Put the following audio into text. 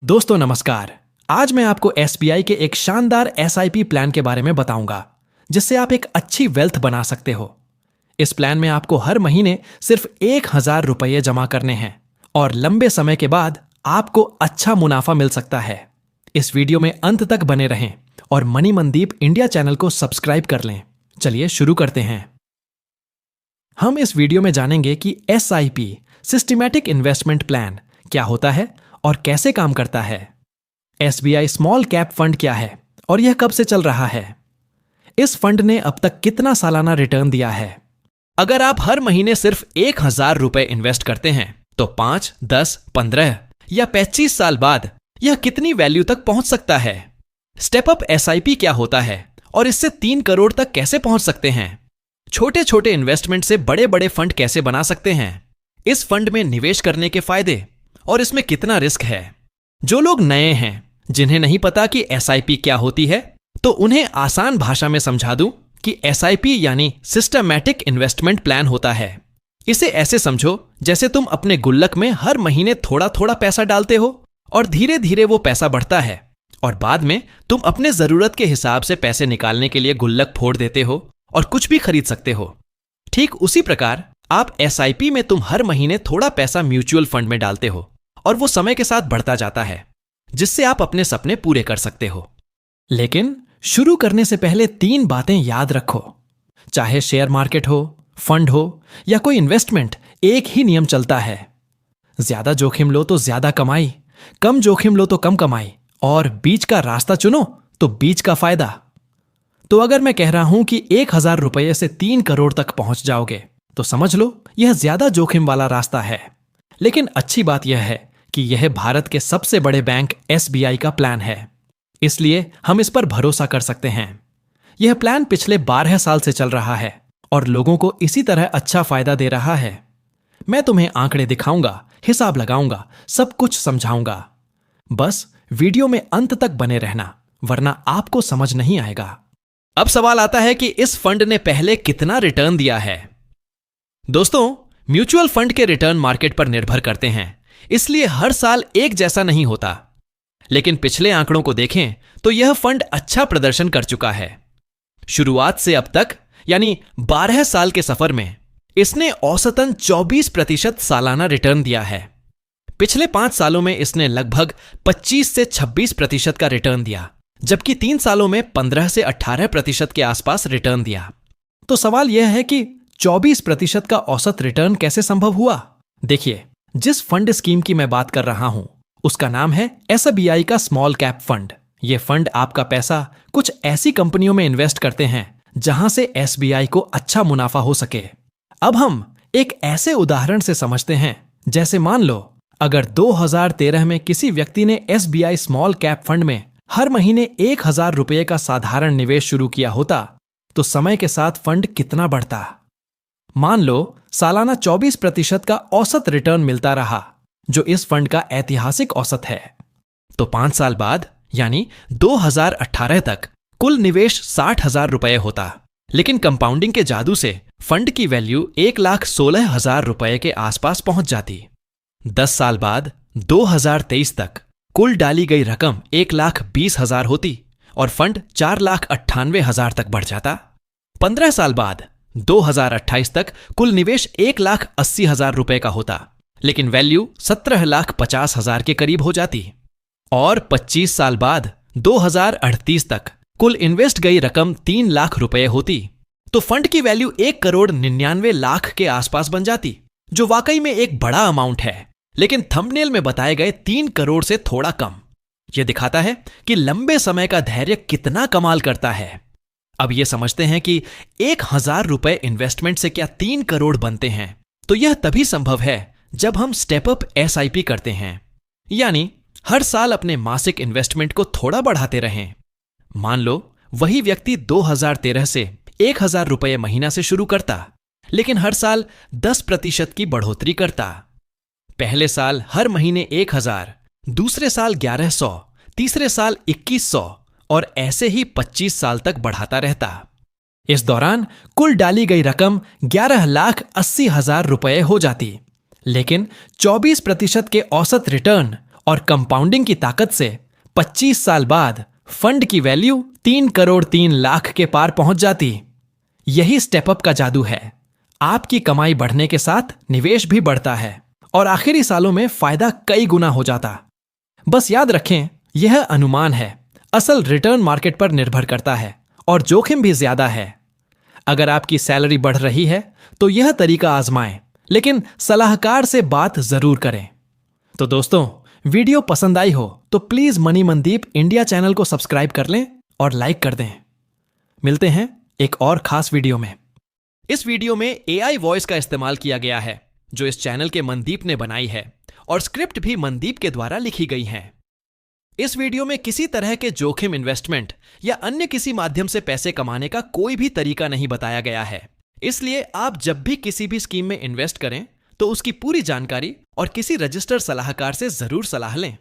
दोस्तों नमस्कार। आज मैं आपको एसबीआई के एक शानदार एसआईपी प्लान के बारे में बताऊंगा जिससे आप एक अच्छी वेल्थ बना सकते हो। इस प्लान में आपको हर महीने सिर्फ 1,000 रुपये जमा करने हैं और लंबे समय के बाद आपको अच्छा मुनाफा मिल सकता है। इस वीडियो में अंत तक बने रहें और मनी मनदीप इंडिया चैनल को सब्सक्राइब कर लें। चलिए शुरू करते हैं। हम इस वीडियो में जानेंगे कि एसआईपी सिस्टमैटिक इन्वेस्टमेंट प्लान क्या होता है और कैसे काम करता है। एसबीआई स्मॉल कैप फंड क्या है और यह कब से चल रहा है। इस फंड ने अब तक कितना सालाना रिटर्न दिया है। अगर आप हर महीने सिर्फ 1,000 रुपए इन्वेस्ट करते हैं तो 5, 10, 15 या 25 साल बाद यह कितनी वैल्यू तक पहुंच सकता है। स्टेप अप एसआईपी क्या होता है और इससे 3 करोड़ तक कैसे पहुंच सकते हैं। छोटे छोटे इन्वेस्टमेंट से बड़े बड़े फंड कैसे बना सकते हैं। इस फंड में निवेश करने के फायदे और इसमें कितना रिस्क है। जो लोग नए हैं जिन्हें नहीं पता कि एसआईपी क्या होती है तो उन्हें आसान भाषा में समझा दूं कि एसआईपी यानी सिस्टमैटिक इन्वेस्टमेंट प्लान होता है। इसे ऐसे समझो जैसे तुम अपने गुल्लक में हर महीने थोड़ा थोड़ा पैसा डालते हो और धीरे धीरे वो पैसा बढ़ता है और बाद में तुम अपने जरूरत के हिसाब से पैसे निकालने के लिए गुल्लक फोड़ देते हो और कुछ भी खरीद सकते हो। ठीक उसी प्रकार आप एसआईपी में तुम हर महीने थोड़ा पैसा म्यूचुअल फंड में डालते हो और वो समय के साथ बढ़ता जाता है जिससे आप अपने सपने पूरे कर सकते हो। लेकिन शुरू करने से पहले 3 बातें याद रखो। चाहे शेयर मार्केट हो, फंड हो या कोई इन्वेस्टमेंट, एक ही नियम चलता है। ज्यादा जोखिम लो तो ज्यादा कमाई, कम जोखिम लो तो कम कमाई और बीच का रास्ता चुनो तो बीच का फायदा। तो अगर मैं कह रहा हूं कि 1,000 रुपये से 3 करोड़ तक पहुंच जाओगे तो समझ लो यह ज्यादा जोखिम वाला रास्ता है। लेकिन अच्छी बात यह है कि यह भारत के सबसे बड़े बैंक एसबीआई का प्लान है, इसलिए हम इस पर भरोसा कर सकते हैं। यह प्लान पिछले 12 साल से चल रहा है और लोगों को इसी तरह अच्छा फायदा दे रहा है। मैं तुम्हें आंकड़े दिखाऊंगा, हिसाब लगाऊंगा, सब कुछ समझाऊंगा। बस वीडियो में अंत तक बने रहना वरना आपको समझ नहीं आएगा। अब सवाल आता है कि इस फंड ने पहले कितना रिटर्न दिया है। दोस्तों, म्यूचुअल फंड के रिटर्न मार्केट पर निर्भर करते हैं, इसलिए हर साल एक जैसा नहीं होता। लेकिन पिछले आंकड़ों को देखें तो यह फंड अच्छा प्रदर्शन कर चुका है। शुरुआत से अब तक यानी 12 साल के सफर में इसने औसतन 24% सालाना रिटर्न दिया है। पिछले 5 सालों में इसने लगभग 25 से 26% का रिटर्न दिया, जबकि 3 सालों में 15 से 18% के आसपास रिटर्न दिया। तो सवाल यह है कि 24% का औसत रिटर्न कैसे संभव हुआ। देखिए, जिस फंड स्कीम की मैं बात कर रहा हूं उसका नाम है एसबीआई का स्मॉल कैप फंड। यह फंड आपका पैसा कुछ ऐसी कंपनियों में इन्वेस्ट करते हैं जहां से एसबीआई को अच्छा मुनाफा हो सके। अब हम एक ऐसे उदाहरण से समझते हैं, जैसे मान लो अगर 2013 में किसी व्यक्ति ने एसबीआई स्मॉल कैप फंड में हर महीने 1,000 रुपये का साधारण निवेश शुरू किया होता तो समय के साथ फंड कितना बढ़ता। मान लो सालाना 24% का औसत रिटर्न मिलता रहा, जो इस फंड का ऐतिहासिक औसत है। तो 5 साल बाद यानी 2018 तक कुल निवेश 60,000 रुपये होता। लेकिन कंपाउंडिंग के जादू से फंड की वैल्यू 1,16,000 रुपये के आसपास पहुंच जाती। 10 साल बाद 2023 तक कुल डाली गई रकम 1,20,000 होती और फंड 4,98,000 तक बढ़ जाता। 15 साल बाद 2028 तक कुल निवेश 1,80,000 रुपए का होता, लेकिन वैल्यू 17,50,000 के करीब हो जाती। और 25 साल बाद 2038 तक कुल इन्वेस्ट गई रकम 3 लाख रुपए होती, तो फंड की वैल्यू 1,99,00,000 के आसपास बन जाती, जो वाकई में एक बड़ा अमाउंट है, लेकिन थंबनेल में बताए गए 3 करोड़ से थोड़ा कम। यह दिखाता है कि लंबे समय का धैर्य कितना कमाल करता है। अब यह समझते हैं कि 1,000 रुपए इन्वेस्टमेंट से क्या 3 करोड़ बनते हैं। तो यह तभी संभव है जब हम स्टेप अप एसआईपी करते हैं, यानी हर साल अपने मासिक इन्वेस्टमेंट को थोड़ा बढ़ाते रहें। मान लो वही व्यक्ति 2013 से 1,000 रुपये महीना से शुरू करता, लेकिन हर साल 10% की बढ़ोतरी करता। पहले साल हर महीने 1,000, दूसरे साल 1,100, तीसरे साल 2,100 और ऐसे ही 25 साल तक बढ़ाता रहता। इस दौरान कुल डाली गई रकम 11,80,000 रुपये हो जाती, लेकिन 24% के औसत रिटर्न और कंपाउंडिंग की ताकत से 25 साल बाद फंड की वैल्यू 3 करोड़ 3 लाख के पार पहुंच जाती। यही स्टेप अप का जादू है। आपकी कमाई बढ़ने के साथ निवेश भी बढ़ता है और आखिरी सालों में फायदा कई गुना हो जाता। बस याद रखें, यह अनुमान है, असल रिटर्न मार्केट पर निर्भर करता है और जोखिम भी ज्यादा है। अगर आपकी सैलरी बढ़ रही है तो यह तरीका आजमाएं, लेकिन सलाहकार से बात जरूर करें। तो दोस्तों, वीडियो पसंद आई हो तो please money Mandeep India channel को सब्सक्राइब कर लें और लाइक कर दें। मिलते हैं एक और खास वीडियो में। इस वीडियो में AI वॉइस का इस्तेमाल किया गया है, जो इस चैनल के मनदीप ने बनाई है, और स्क्रिप्ट भी मनदीप के द्वारा लिखी गई है। इस वीडियो में किसी तरह के जोखिम इन्वेस्टमेंट या अन्य किसी माध्यम से पैसे कमाने का कोई भी तरीका नहीं बताया गया है। इसलिए आप जब भी किसी भी स्कीम में इन्वेस्ट करें तो उसकी पूरी जानकारी और किसी रजिस्टर्ड सलाहकार से जरूर सलाह लें।